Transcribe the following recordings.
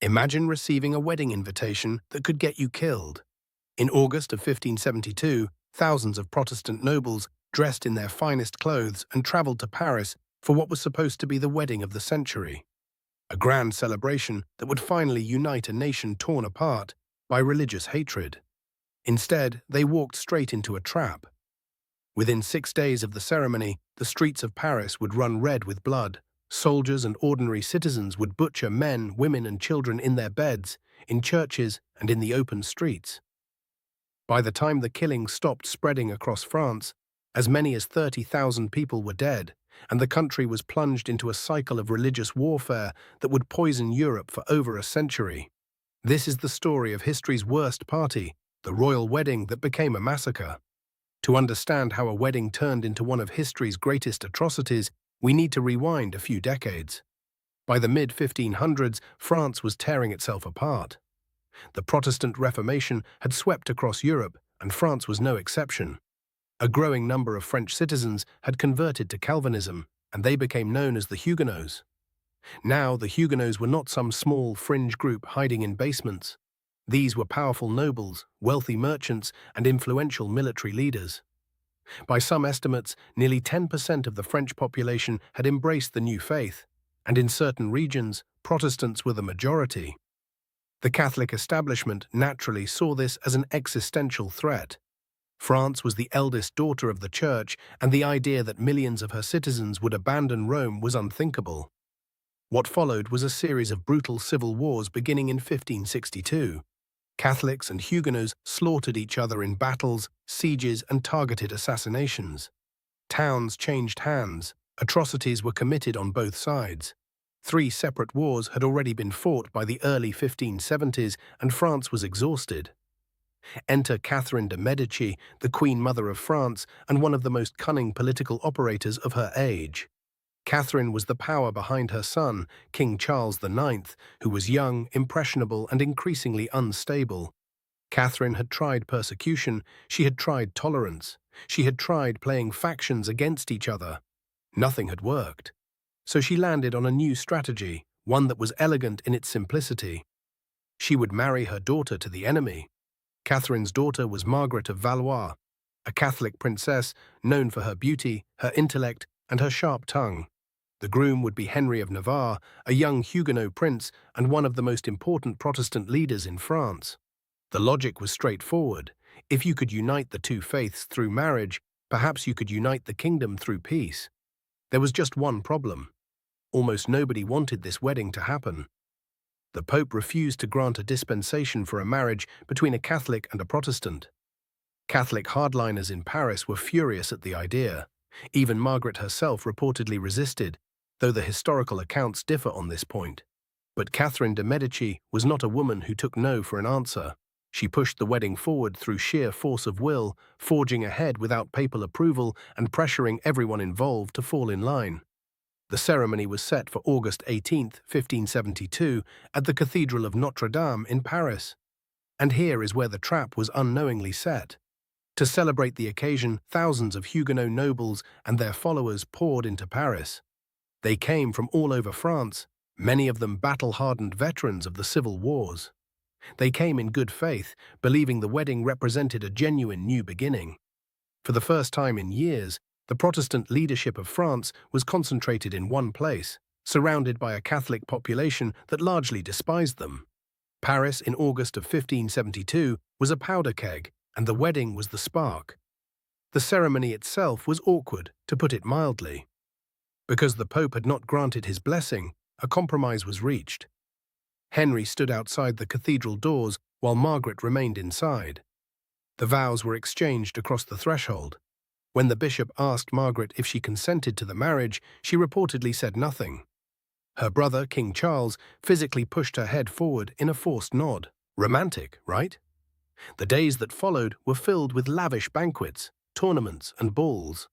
Imagine receiving a wedding invitation that could get you killed. In August of 1572, thousands of Protestant nobles dressed in their finest clothes and travelled to Paris for what was supposed to be the wedding of the century. A grand celebration that would finally unite a nation torn apart by religious hatred. Instead, they walked straight into a trap. Within 6 days of the ceremony, the streets of Paris would run red with blood. Soldiers and ordinary citizens would butcher men, women, and children in their beds, in churches, and in the open streets. By the time the killings stopped spreading across France, as many as 30,000 people were dead, and the country was plunged into a cycle of religious warfare that would poison Europe for over a century. This is the story of history's worst party, the royal wedding that became a massacre. To understand how a wedding turned into one of history's greatest atrocities, we need to rewind a few decades. By the mid-1500s, France was tearing itself apart. The Protestant Reformation had swept across Europe, and France was no exception. A growing number of French citizens had converted to Calvinism, and they became known as the Huguenots. Now, the Huguenots were not some small fringe group hiding in basements. These were powerful nobles, wealthy merchants, and influential military leaders. By some estimates, nearly 10% of the French population had embraced the new faith, and in certain regions, Protestants were the majority. The Catholic establishment naturally saw this as an existential threat. France was the eldest daughter of the Church, and the idea that millions of her citizens would abandon Rome was unthinkable. What followed was a series of brutal civil wars beginning in 1562. Catholics and Huguenots slaughtered each other in battles, sieges, and targeted assassinations. Towns changed hands. Atrocities were committed on both sides. 3 separate wars had already been fought by the early 1570s, and France was exhausted. Enter Catherine de' Medici, the Queen Mother of France and one of the most cunning political operators of her age. Catherine was the power behind her son, King Charles IX, who was young, impressionable, and increasingly unstable. Catherine had tried persecution, she had tried tolerance, she had tried playing factions against each other. Nothing had worked. So she landed on a new strategy, one that was elegant in its simplicity. She would marry her daughter to the enemy. Catherine's daughter was Margaret of Valois, a Catholic princess known for her beauty, her intellect, and her sharp tongue. The groom would be Henry of Navarre, a young Huguenot prince and one of the most important Protestant leaders in France. The logic was straightforward. If you could unite the two faiths through marriage, perhaps you could unite the kingdom through peace. There was just one problem. Almost nobody wanted this wedding to happen. The Pope refused to grant a dispensation for a marriage between a Catholic and a Protestant. Catholic hardliners in Paris were furious at the idea. Even Margaret herself reportedly resisted, though the historical accounts differ on this point. But Catherine de' Medici was not a woman who took no for an answer. She pushed the wedding forward through sheer force of will, forging ahead without papal approval and pressuring everyone involved to fall in line. The ceremony was set for August 18, 1572, at the Cathedral of Notre Dame in Paris. And here is where the trap was unknowingly set. To celebrate the occasion, thousands of Huguenot nobles and their followers poured into Paris. They came from all over France, many of them battle-hardened veterans of the civil wars. They came in good faith, believing the wedding represented a genuine new beginning. For the first time in years, the Protestant leadership of France was concentrated in one place, surrounded by a Catholic population that largely despised them. Paris in August of 1572 was a powder keg, and the wedding was the spark. The ceremony itself was awkward, to put it mildly. Because the Pope had not granted his blessing, a compromise was reached. Henry stood outside the cathedral doors while Margaret remained inside. The vows were exchanged across the threshold. When the bishop asked Margaret if she consented to the marriage, she reportedly said nothing. Her brother, King Charles, physically pushed her head forward in a forced nod. Romantic, right? The days that followed were filled with lavish banquets, tournaments, and balls.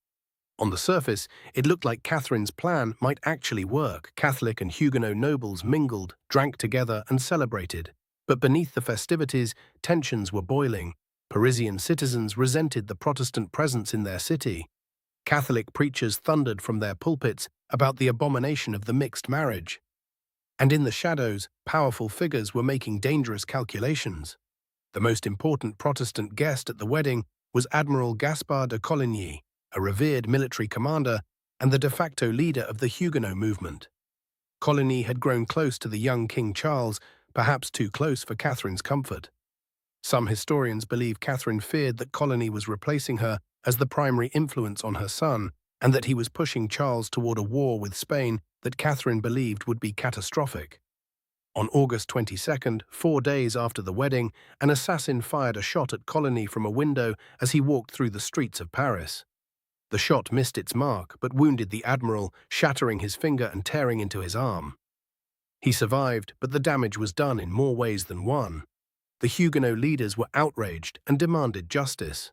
On the surface, it looked like Catherine's plan might actually work. Catholic and Huguenot nobles mingled, drank together, and celebrated. But beneath the festivities, tensions were boiling. Parisian citizens resented the Protestant presence in their city. Catholic preachers thundered from their pulpits about the abomination of the mixed marriage. And in the shadows, powerful figures were making dangerous calculations. The most important Protestant guest at the wedding was Admiral Gaspard de Coligny, a revered military commander and the de facto leader of the Huguenot movement. Coligny had grown close to the young King Charles, perhaps too close for Catherine's comfort. Some historians believe Catherine feared that Coligny was replacing her as the primary influence on her son, and that he was pushing Charles toward a war with Spain that Catherine believed would be catastrophic. On August 22nd, 4 days after the wedding, an assassin fired a shot at Coligny from a window as he walked through the streets of Paris. The shot missed its mark but wounded the admiral, shattering his finger and tearing into his arm. He survived, but the damage was done in more ways than one. The Huguenot leaders were outraged and demanded justice.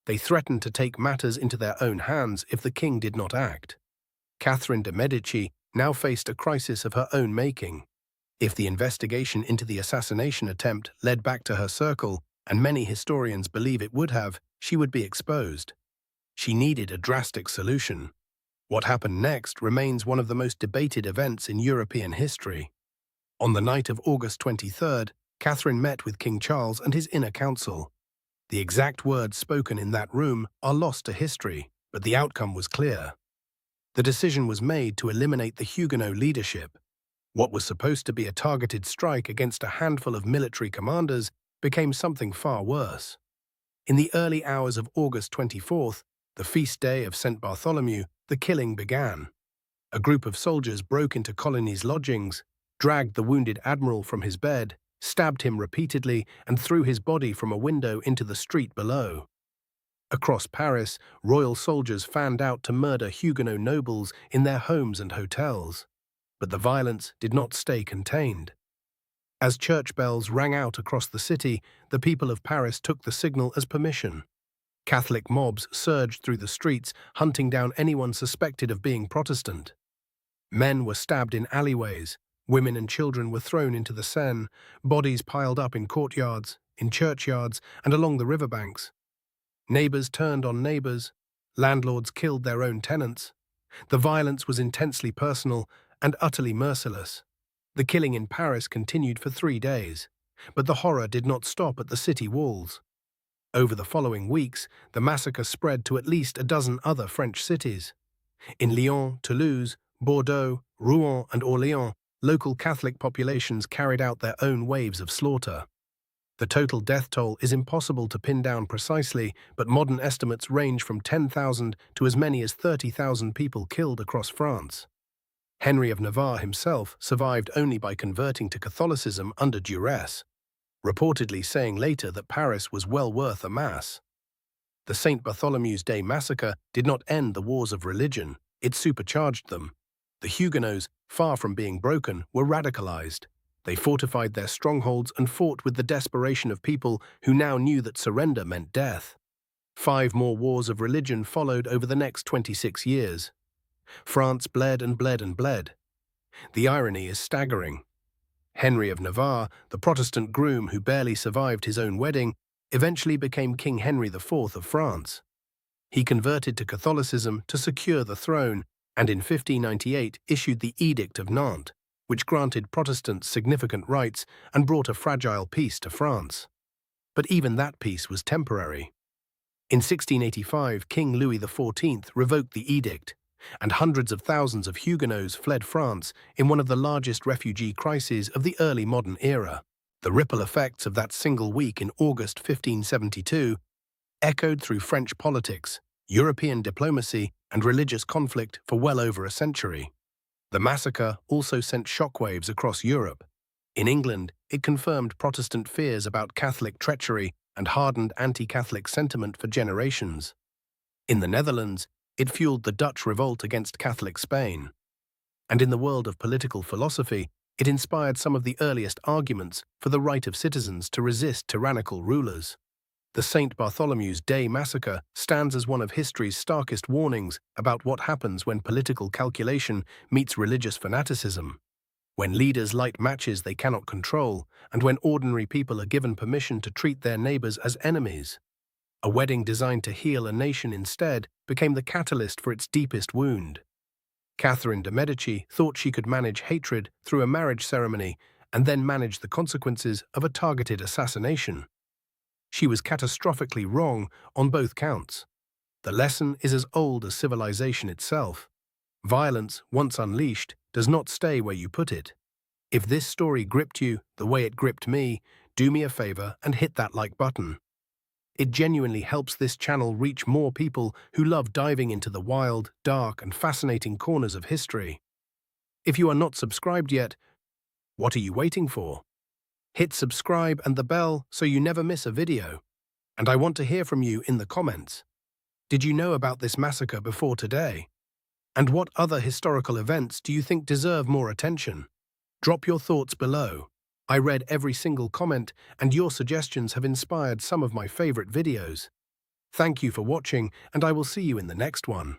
They threatened to take matters into their own hands if the king did not act. Catherine de' Medici now faced a crisis of her own making. If the investigation into the assassination attempt led back to her circle, and many historians believe it would have, she would be exposed. She needed a drastic solution. What happened next remains one of the most debated events in European history. On the night of August 23rd, Catherine met with King Charles and his inner council. The exact words spoken in that room are lost to history, but the outcome was clear. The decision was made to eliminate the Huguenot leadership. What was supposed to be a targeted strike against a handful of military commanders became something far worse. In the early hours of August 24th, the feast day of St. Bartholomew, the killing began. A group of soldiers broke into Coligny's lodgings, dragged the wounded admiral from his bed, stabbed him repeatedly, and threw his body from a window into the street below. Across Paris, royal soldiers fanned out to murder Huguenot nobles in their homes and hotels. But the violence did not stay contained. As church bells rang out across the city, the people of Paris took the signal as permission. Catholic mobs surged through the streets, hunting down anyone suspected of being Protestant. Men were stabbed in alleyways, women and children were thrown into the Seine, bodies piled up in courtyards, in churchyards, and along the riverbanks. Neighbors turned on neighbors, landlords killed their own tenants. The violence was intensely personal and utterly merciless. The killing in Paris continued for 3 days, but the horror did not stop at the city walls. Over the following weeks, the massacre spread to at least a dozen other French cities. In Lyon, Toulouse, Bordeaux, Rouen, and Orléans, local Catholic populations carried out their own waves of slaughter. The total death toll is impossible to pin down precisely, but modern estimates range from 10,000 to as many as 30,000 people killed across France. Henry of Navarre himself survived only by converting to Catholicism under duress, reportedly saying later that Paris was well worth a mass. The St. Bartholomew's Day massacre did not end the wars of religion, it supercharged them. The Huguenots, far from being broken, were radicalized. They fortified their strongholds and fought with the desperation of people who now knew that surrender meant death. 5 more wars of religion followed over the next 26 years. France bled and bled and bled. The irony is staggering. Henry of Navarre, the Protestant groom who barely survived his own wedding, eventually became King Henry IV of France. He converted to Catholicism to secure the throne, and in 1598 issued the Edict of Nantes, which granted Protestants significant rights and brought a fragile peace to France. But even that peace was temporary. In 1685, King Louis XIV revoked the edict, and hundreds of thousands of Huguenots fled France in one of the largest refugee crises of the early modern era. The ripple effects of that single week in August 1572 echoed through French politics, European diplomacy, and religious conflict for well over a century. The massacre also sent shockwaves across Europe. In England, it confirmed Protestant fears about Catholic treachery and hardened anti-Catholic sentiment for generations. In the Netherlands, it fueled the Dutch revolt against Catholic Spain. And in the world of political philosophy, it inspired some of the earliest arguments for the right of citizens to resist tyrannical rulers. The St. Bartholomew's Day massacre stands as one of history's starkest warnings about what happens when political calculation meets religious fanaticism, when leaders light matches they cannot control, and when ordinary people are given permission to treat their neighbors as enemies. A wedding designed to heal a nation instead became the catalyst for its deepest wound. Catherine de' Medici thought she could manage hatred through a marriage ceremony and then manage the consequences of a targeted assassination. She was catastrophically wrong on both counts. The lesson is as old as civilization itself. Violence, once unleashed, does not stay where you put it. If this story gripped you the way it gripped me, do me a favor and hit that like button. It genuinely helps this channel reach more people who love diving into the wild, dark, and fascinating corners of history. If you are not subscribed yet, what are you waiting for? Hit subscribe and the bell so you never miss a video. And I want to hear from you in the comments. Did you know about this massacre before today? And what other historical events do you think deserve more attention? Drop your thoughts below. I read every single comment, and your suggestions have inspired some of my favorite videos. Thank you for watching, and I will see you in the next one.